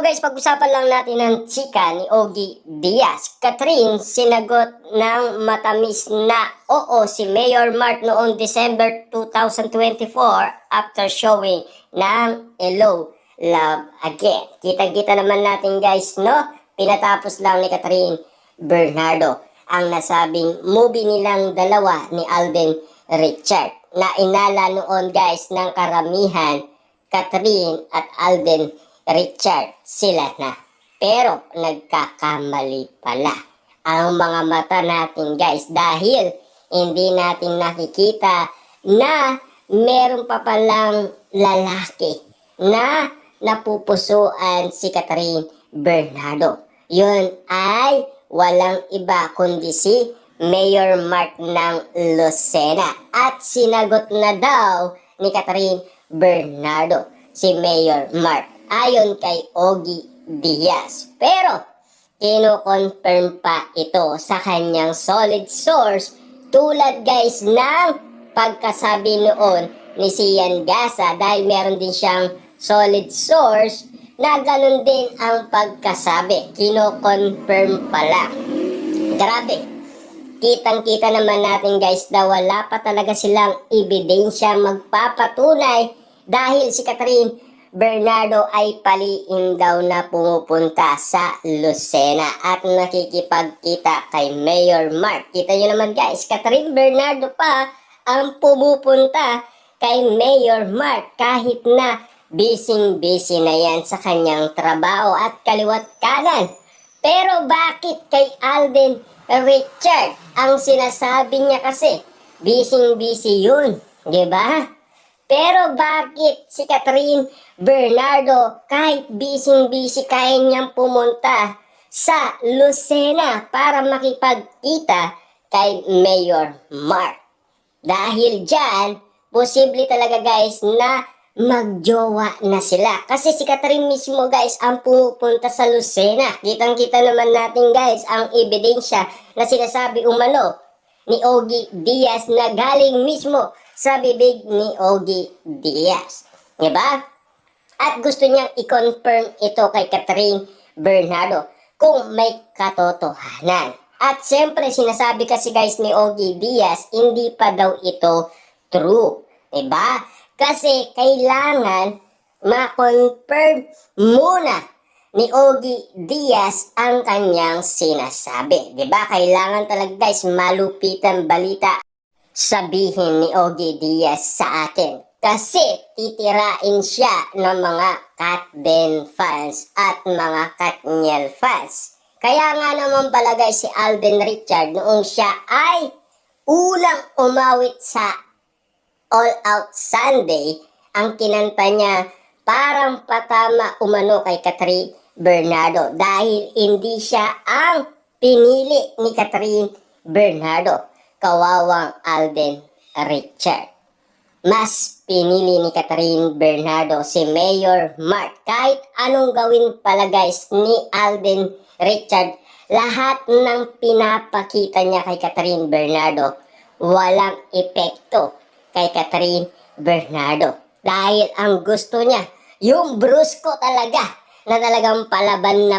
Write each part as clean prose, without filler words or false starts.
guys, pag-usapan lang natin ang chika ni Ogie Diaz. Catherine, sinagot ng matamis na oo si Mayor Mart noong December 2024 after showing ng Hello, Love Again. Kitang-kita naman natin guys, no? Pinatapos lang ni Catherine Bernardo ang nasabing movie nilang dalawa ni Alden Richard na inala noon guys ng karamihan Catherine at Alden Richard sila na. Pero nagkakamali pala ang mga mata natin guys dahil hindi natin nakikita na meron pa palang lalaki na napupusuan si Catherine Bernardo. Yun ay walang iba kundi si Mayor Mart ng Lucena. At sinagot na daw ni Catherine Bernardo si Mayor Mart ayon kay Ogie Diaz. Pero kino-confirm pa ito sa kanyang solid source tulad guys ng pagkasabi noon ni Sian Gasa dahil meron din siyang solid source na ganun din ang pagkasabi. Kino-confirm pala. Grabe. Kitang-kita naman natin guys na wala pa talaga silang ebidensya magpapatunay dahil si Catherine Bernardo ay paliin daw na pumupunta sa Lucena at nakikipagkita kay Mayor Mart. Kita nyo naman guys, Catherine Bernardo pa ang pumupunta kay Mayor Mart kahit na busy na yan sa kanyang trabaho at kaliwat kanan. Pero bakit kay Alden Richard ang sinasabi niya kasi busy yun, di ba? Pero bakit si Catherine Bernardo kahit busy kaya niyang pumunta sa Lucena para makipagkita kay Mayor Mart? Dahil dyan, posible talaga guys na magjowa na sila. Kasi si Catherine mismo guys ang pumupunta sa Lucena. Kitang-kita naman natin guys ang ebidensya na sinasabi umano ni Ogie Diaz na galing mismo sa bibig ni Ogie Diaz. Diba? At gusto niyang i-confirm ito kay Catherine Bernardo kung may katotohanan. At siyempre sinasabi kasi guys ni Ogie Diaz, hindi pa daw ito true. Diba? Kasi kailangan ma-confirm muna ni Ogie Diaz ang kanyang sinasabi. Diba? Kailangan talaga guys malupitan balita sabihin ni Ogie Diaz sa atin. Kasi titirain siya ng mga Katden fans at mga Katniel fans. Kaya nga naman pala guys si Alden Richard noong siya ay unang umawit sa All Out Sunday, ang kinanta niya parang patama umano kay Catherine Bernardo dahil hindi siya ang pinili ni Catherine Bernardo. Kawawang Alden Richard. Mas pinili ni Catherine Bernardo si Mayor Mart. Kahit anong gawin pala guys ni Alden Richard, lahat ng pinapakita niya kay Catherine Bernardo, walang epekto kay Catherine Bernardo. Dahil ang gusto niya, yung brusko talaga, na talagang palaban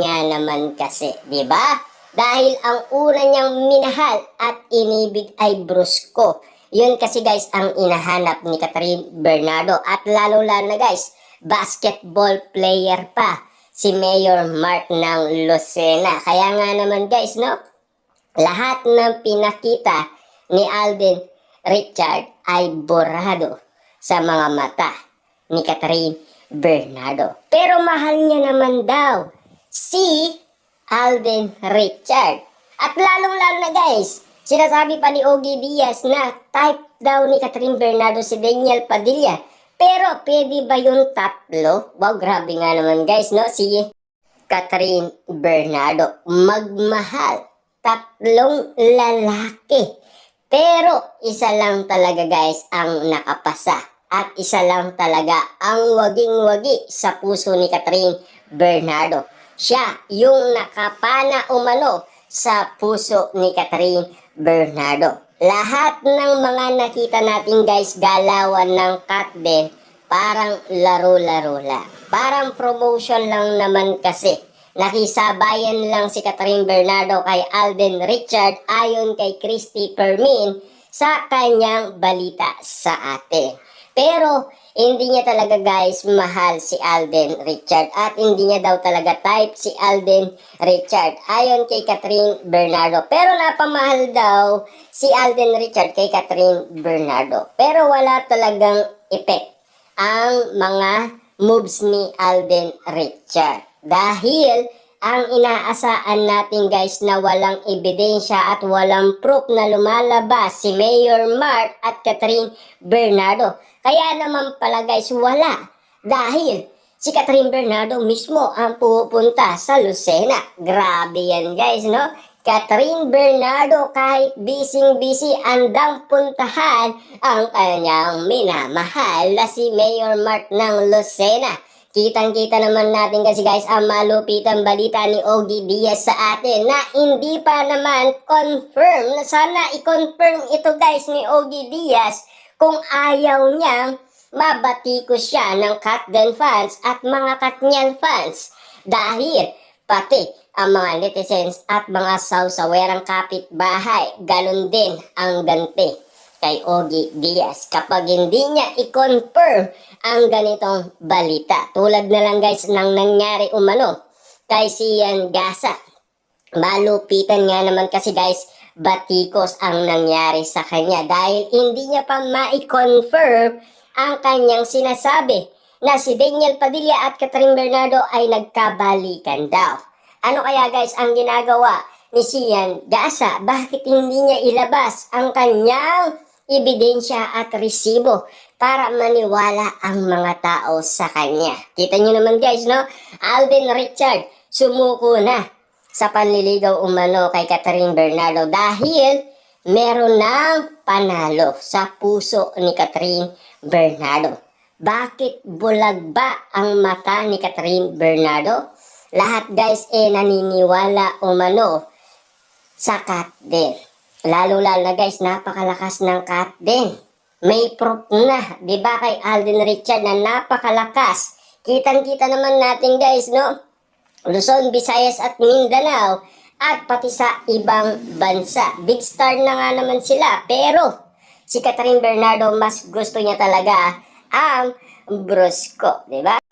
nga naman kasi, di ba? Dahil ang una niyang minahal at inibig ay brusko. Yun kasi guys ang inahanap ni Catherine Bernardo. At lalo-lalo na guys, basketball player pa si Mayor Mart ng Lucena. Kaya nga naman guys, no? Lahat ng pinakita ni Alden Richard ay borado sa mga mata ni Catherine Bernardo. Pero mahal niya naman daw si Alden Richard. At lalong-lalo na guys, sinasabi pa ni Ogie Diaz na type daw ni Catherine Bernardo si Daniel Padilla. Pero pwede ba yung tatlo? Wow, grabe nga naman guys, no? Si Catherine Bernardo magmahal. Tatlong lalaki. Pero isa lang talaga guys ang nakapasa. At isa lang talaga ang waging-wagi sa puso ni Catherine Bernardo. Siya yung nakapana umano sa puso ni Catherine Bernardo. Lahat ng mga nakita natin guys, galawan ng Katden, parang laro-laro lang. Parang promotion lang naman kasi. Nakisabayan lang si Catherine Bernardo kay Alden Richard ayon kay Christy Permin sa kanyang balita sa atin. Pero hindi niya talaga guys mahal si Alden Richard at hindi niya daw talaga type si Alden Richard ayon kay Catherine Bernardo. Pero napamahal daw si Alden Richard kay Catherine Bernardo. Pero wala talagang effect ang mga moves ni Alden Richard. Dahil ang inaasaan natin guys na walang ebidensya at walang proof na lumalabas si Mayor Mart at Catherine Bernardo. Kaya naman pala guys wala. Dahil si Catherine Bernardo mismo ang pupunta sa Lucena. Grabe yan guys, no? Catherine Bernardo kahit busy-busy andang puntahan ang kanyang minamahal na si Mayor Mart ng Lucena. Kitang-kita naman natin kasi guys ang malupitang balita ni Ogie Diaz sa atin na hindi pa naman confirm. Sana i-confirm ito guys ni Ogie Diaz kung ayaw niyang mabatikos siya ng Katden fans at mga Katnian fans. Dahil pati ang mga netizens at mga sawsawerang kapitbahay, ganun din ang ganti kay Ogie Diaz kapag hindi niya i-confirm ang ganitong balita. Tulad na lang guys ng nangyari umano kay Sian Gasa. Malupitan nga naman kasi guys, batikos ang nangyari sa kanya dahil hindi niya pa ma-confirm ang kanyang sinasabi na si Daniel Padilla at Catherine Bernardo ay nagkabalikan daw. Ano kaya guys ang ginagawa ni Sian Gasa? Bakit hindi niya ilabas ang kanyang ebidensya at resibo para maniwala ang mga tao sa kanya? Kita nyo naman guys, no? Alden Richard sumuko na sa panliligaw umano kay Catherine Bernardo dahil meron ng panalo sa puso ni Catherine Bernardo. Bakit bulag ba ang mata ni Catherine Bernardo? Lahat guys naniniwala umano sa Katden. Lalo-lalo na guys, napakalakas ng Katden. May proof na, di ba kay Alden Richard na napakalakas. Kitang-kita naman natin guys, no? Luzon, Visayas at Mindanao at pati sa ibang bansa. Big star na nga naman sila. Pero si Catherine Bernardo mas gusto niya talaga ang Brusco, di ba?